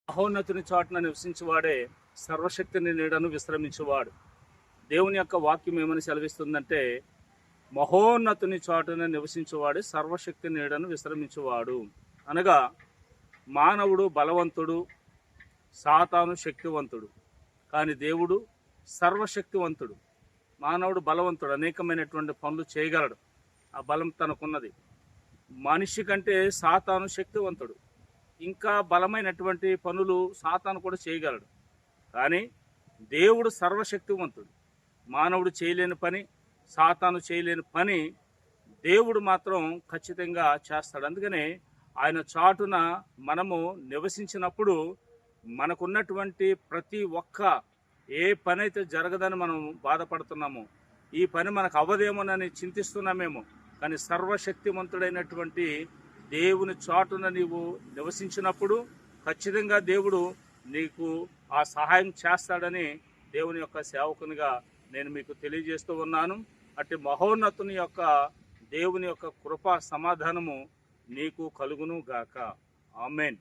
మహోన్నతుని చాటున నివసించేవాడే సర్వశక్తిని నీడను విశ్రమించేవాడు. దేవుని యొక్క వాక్యం ఏమని సెలవిస్తుందంటే, మహోన్నతుని చాటున నివసించేవాడు సర్వశక్తి నీడను విశ్రమించేవాడు. అనగా మానవుడు బలవంతుడు, సాతాను శక్తివంతుడు, కానీ దేవుడు సర్వశక్తివంతుడు. మానవుడు బలవంతుడు, అనేకమైనటువంటి పనులు చేయగలడు, ఆ బలం తనకున్నది. మనిషి కంటే సాతాను శక్తివంతుడు, ఇంకా బలమైనటువంటి పనులు సాతాను కూడా చేయగలడు. కానీ దేవుడు సర్వశక్తివంతుడు. మానవుడు చేయలేని పని, సాతాను చేయలేని పని దేవుడు మాత్రం ఖచ్చితంగా చేస్తాడు. అందుకనే ఆయన చాటున మనము నివసించినప్పుడు మనకున్నటువంటి ప్రతి ఒక్క ఏ పని అయితే జరగదని మనం బాధపడుతున్నామో, ఈ పని మనకు అవ్వదేమోనని చింతిస్తున్నామేమో, కానీ సర్వశక్తివంతుడైనటువంటి దేవుని చాటున నీవు నివసించినప్పుడు ఖచ్చితంగా దేవుడు నీకు ఆ సహాయం చేస్తాడని దేవుని యొక్క సేవకునిగా నేను మీకు తెలియజేస్తూ ఉన్నాను. అట్టి మహోన్నతుని యొక్క దేవుని యొక్క కృపా సమాధానము నీకు కలుగును గాక. ఆమేన్.